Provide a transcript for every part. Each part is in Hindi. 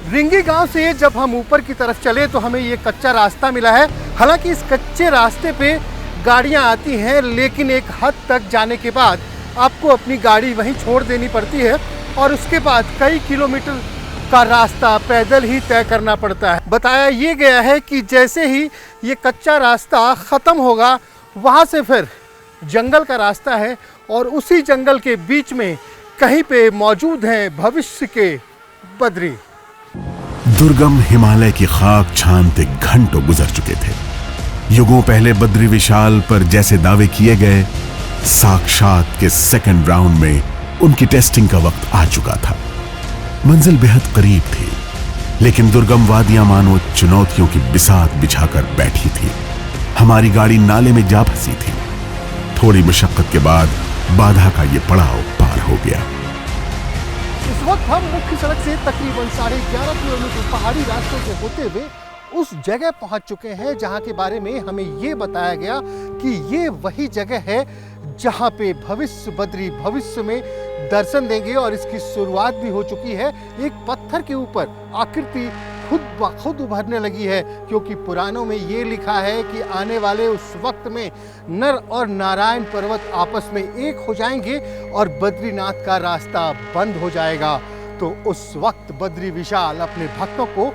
रिंगी गांव से जब हम ऊपर की तरफ चले तो हमें ये कच्चा रास्ता मिला है। हालांकि इस कच्चे रास्ते पे गाड़ियां आती हैं, लेकिन एक हद तक जाने के बाद आपको अपनी गाड़ी वहीं छोड़ देनी पड़ती है और उसके बाद कई किलोमीटर का रास्ता पैदल ही तय करना पड़ता है। बताया ये गया है कि जैसे ही ये कच्चा रास्ता ख़त्म होगा, वहाँ से फिर जंगल का रास्ता है और उसी जंगल के बीच में कहीं पे मौजूद हैं भविष्य के बद्री। दुर्गम हिमालय की खाक छानते घंटों गुजर चुके थे। युगों पहले बद्री विशाल पर जैसे दावे किए गए, साक्षात के सेकंड राउंड में उनकी टेस्टिंग का वक्त आ चुका था। मंजिल बेहद करीब थी, लेकिन दुर्गम वादियां मानो चुनौतियों की बिसात बिछाकर बैठी थी। हमारी गाड़ी नाले में जा फंसी थी। थोड़ी मुशक्कत के बाद बाधा का ये पड़ाव पार हो गया। इस वक्त हम मुख्य सड़क से तकरीबन 11.5 किलोमीटर पहाड़ी रास्ते से होते हुए उस जगह पहुंच चुके हैं जहां के बारे में हमें ये बताया गया कि ये वही जगह है जहां पे भविष्य बद्री भविष्य में दर्शन देंगे और इसकी शुरुआत भी हो चुकी है। एक पत्थर के ऊपर आकृति खुद ब खुद उभरने लगी है, क्योंकि पुराणों में ये लिखा है कि आने वाले उस वक्त में नर और नारायण पर्वत आपस में एक हो जाएंगे और बद्रीनाथ का रास्ता बंद हो जाएगा। तो उस वक्त बद्री विशाल अपने भक्तों को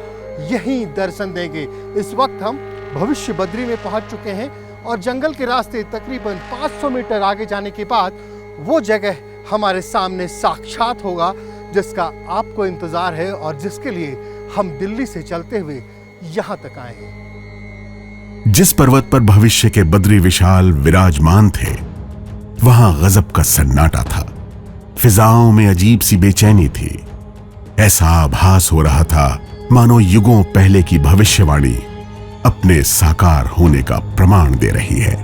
यहीं दर्शन देंगे। इस वक्त हम भविष्य बद्री में पहुंच चुके हैं और जंगल के रास्ते तकरीबन 500 मीटर आगे जाने के बाद वो जगह हमारे सामने साक्षात होगा जिसका आपको इंतजार है और जिसके लिए हम दिल्ली से चलते हुए यहां तक आए हैं। जिस पर्वत पर भविष्य के बद्री विशाल विराजमान थे, वहां गजब का सन्नाटा था। फिजाओं में अजीब सी बेचैनी थी। ऐसा आभास हो रहा था मानो युगों पहले की भविष्यवाणी अपने साकार होने का प्रमाण दे रही है।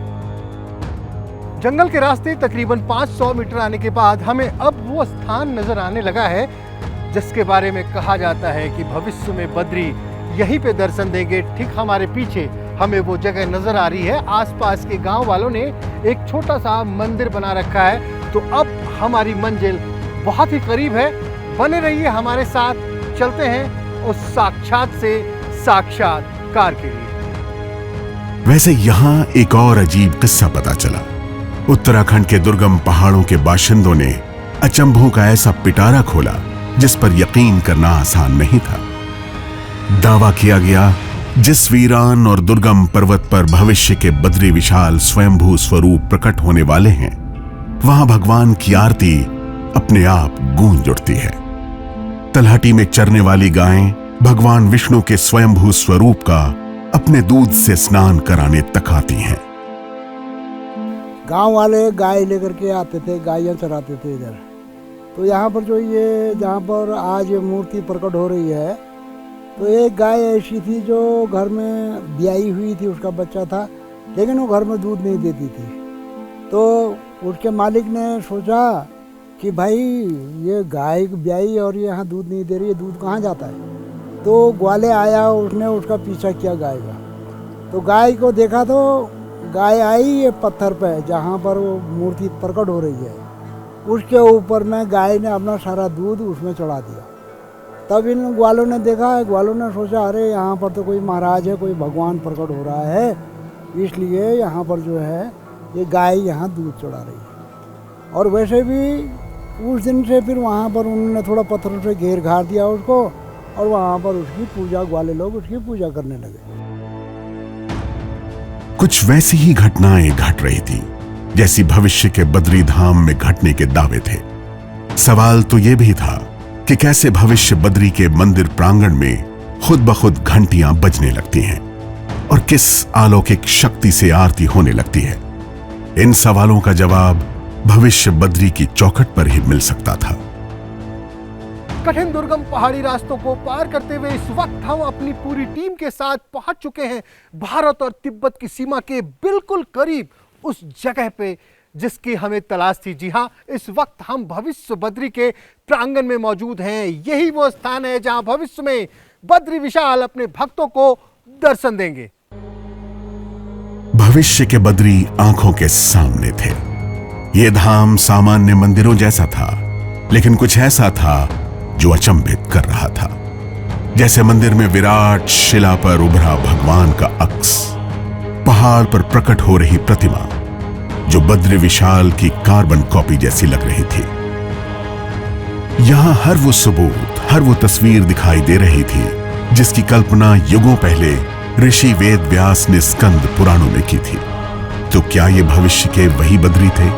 जंगल के रास्ते तकरीबन 500 मीटर आने के बाद हमें अब वो स्थान नजर आने लगा है जिसके बारे में कहा जाता है कि भविष्य में बद्री यहीं पे दर्शन देंगे। ठीक हमारे पीछे हमें वो जगह नजर आ रही है। आसपास के गांव वालों ने एक छोटा सा मंदिर बना रखा है। तो अब हमारी मंजिल बहुत ही करीब है। बने रहिए हमारे साथ, चलते हैं उस साक्षात से साक्षात्कार के लिए। वैसे यहाँ एक और अजीब किस्सा पता चला। उत्तराखंड के दुर्गम पहाड़ों के बाशिंदों ने अचंभों का ऐसा पिटारा खोला जिस पर यकीन करना आसान नहीं था। दावा किया गया जिस वीरान और दुर्गम पर्वत पर भविष्य के बद्री विशाल स्वयंभू स्वरूप प्रकट होने वाले हैं, वहां भगवान की आरती अपने आप गूंज उठती है। तलहटी में चरने वाली गायें भगवान विष्णु के स्वयंभू स्वरूप का अपने दूध से स्नान कराने तक आती हैं। गांव वाले गाय लेकर के आते थे, गायें चराते थे इधर। तो यहाँ पर जो ये जहाँ पर आज मूर्ति प्रकट हो रही है, तो एक गाय ऐसी थी जो घर में ब्याई हुई थी, उसका बच्चा था, लेकिन वो घर में दूध नहीं देती थी। तो उसके मालिक ने सोचा कि भाई ये गाय ब्याई और ये यहाँ दूध नहीं दे रही है, दूध कहाँ जाता है। तो ग्वाले आया, उसने उसका पीछा किया गाय का। तो गाय को देखा तो गाय आई ये पत्थर पे जहाँ पर वो मूर्ति प्रकट हो रही है, उसके ऊपर में गाय ने अपना सारा दूध उसमें चढ़ा दिया। तब इन ग्वालों ने देखा, ग्वालों ने सोचा अरे यहाँ पर तो कोई महाराज है, कोई भगवान प्रकट हो रहा है, इसलिए यहाँ पर जो है ये गाय यहाँ दूध चढ़ा रही है। और वैसे भी उस दिन से फिर वहाँ पर उन्होंने थोड़ा पत्थरों से घेर घार दिया उसको, और वहाँ पर उसकी पूजा, ग्वाले लोग उसकी पूजा करने लगे। कुछ वैसी ही घटनाएं घट रही थी जैसी भविष्य के बद्री धाम में घटने के दावे थे। सवाल तो यह भी था कि कैसे भविष्य बद्री के मंदिर प्रांगण में खुद ब खुद घंटियां बजने लगती हैं और किस अलौकिक शक्ति से आरती होने लगती है। इन सवालों का जवाब भविष्य बद्री की चौखट पर ही मिल सकता था। कठिन दुर्गम पहाड़ी रास्तों को पार करते हुए इस वक्त हम अपनी पूरी टीम के साथ पहुंच चुके हैं भारत और तिब्बत की सीमा के बिल्कुल करीब, उस जगह पे जिसकी हमें तलाश थी। जी हाँ, इस वक्त हम भविष्य बद्री के प्रांगण में मौजूद हैं। यही वो स्थान है जहां भविष्य में बद्री विशाल अपने भक्तों को दर्शन देंगे। भविष्य के बद्री आंखों के सामने थे। ये धाम सामान्य मंदिरों जैसा था, लेकिन कुछ ऐसा था जो अचंभित कर रहा था। जैसे मंदिर में विराट शिला पर उभरा भगवान का अक्स, पहाड़ पर प्रकट हो रही प्रतिमा जो बद्री विशाल की कार्बन कॉपी जैसी लग रही थी। यहां हर वो सबूत, हर वो तस्वीर दिखाई दे रही थी जिसकी कल्पना युगों पहले ऋषि वेद व्यास ने स्कंद पुराणों में की थी। तो क्या ये भविष्य के वही बद्री थे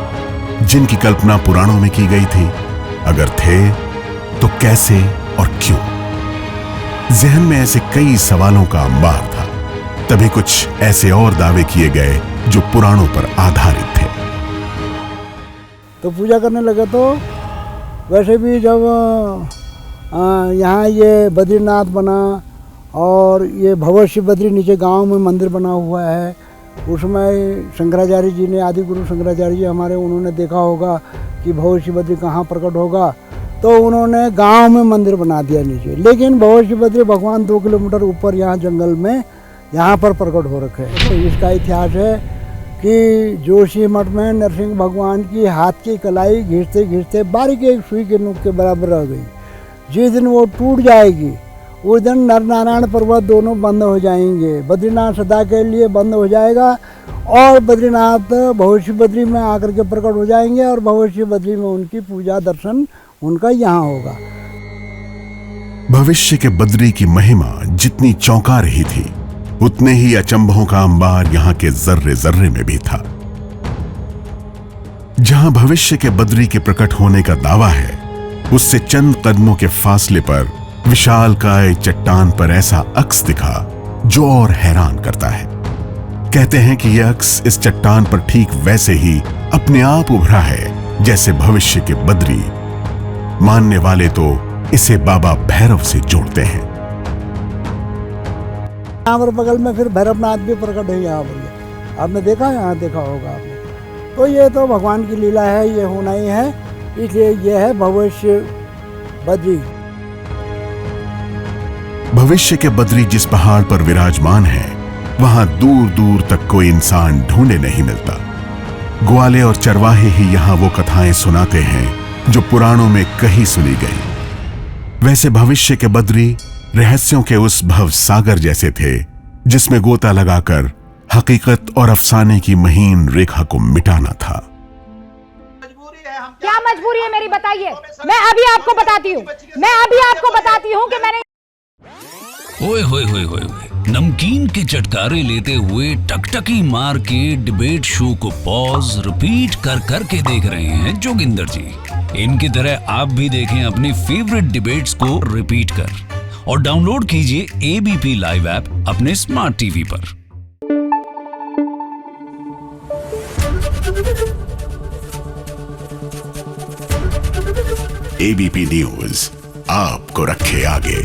जिनकी कल्पना पुराणों में की गई थी? अगर थे तो कैसे और क्यों? जहन में ऐसे कई सवालों का अंबार था। तभी कुछ ऐसे और दावे किए गए जो पुराणों पर आधारित थे। तो पूजा करने लगे। तो वैसे भी जब यहाँ ये बद्रीनाथ बना और ये भविष्य बद्री नीचे गांव में मंदिर बना हुआ है, उसमें शंकराचार्य जी ने, आदि गुरु शंकराचार्य जी हमारे, उन्होंने देखा होगा कि भविष्य बद्री कहाँ प्रकट होगा, तो उन्होंने गांव में मंदिर बना दिया नीचे। लेकिन भविष्य बद्री भगवान 2 किलोमीटर ऊपर यहाँ जंगल में यहाँ पर प्रकट हो रखे हैं। तो इसका इतिहास है कि जोशी मठ में नरसिंह भगवान की हाथ की कलाई घिसते घिसते बारीक एक सुई के नुक के बराबर रह गई। जिस दिन वो टूट जाएगी उस दिन नर नारायण पर्वत दोनों बंद हो जाएंगे, बद्रीनाथ सदा के लिए बंद हो जाएगा और बद्रीनाथ भविष्य बद्री में आकर के प्रकट हो जाएंगे और भविष्य बद्री में उनकी पूजा दर्शन उनका यहाँ होगा। भविष्य के बद्री की महिमा जितनी चौंका रही थी, उतने ही अचंभों का अंबार यहां के जर्रे जर्रे में भी था। जहां भविष्य के बद्री के प्रकट होने का दावा है, उससे चंद कदमों के फासले पर विशालकाय चट्टान पर ऐसा अक्स दिखा जो और हैरान करता है। कहते हैं कि यह अक्स इस चट्टान पर ठीक वैसे ही अपने आप उभरा है जैसे भविष्य के बद्री। मानने वाले तो इसे बाबा भैरव से जोड़ते हैं। यहाँ पर बगल में फिर भैरवनाथ भी प्रकट है। यहाँ पर आपने देखा, यहाँ देखा होगा आपने। तो ये तो भगवान की लीला है, ये होना ही है, इसलिए ये है भविष्य बद्री। भविष्य के बद्री जिस पहाड़ पर विराजमान है, वहां दूर दूर तक कोई इंसान ढूंढे नहीं मिलता। ग्वाले और चरवाहे ही यहां वो कथाएं सुनाते हैं जो पुराणों में कहीं सुनी गई। वैसे भविष्य के बद्री रहस्यों के उस भव सागर जैसे थे जिसमें गोता लगाकर हकीकत और अफसाने की महीन रेखा को मिटाना था। क्या मजबूरी है मेरी, बताइए। मैं अभी आपको बताती हूँ कि मैंने ओए होए होए होए, नमकीन के चटकारे लेते हुए टकटकी मार के डिबेट शो को पॉज रिपीट कर कर के देख रहे हैं जोगिंदर जी। इनकी तरह आप भी देखें अपनी फेवरेट डिबेट्स को रिपीट कर और डाउनलोड कीजिए एबीपी लाइव ऐप अपने स्मार्ट टीवी पर। एबीपी न्यूज आपको रखे आगे।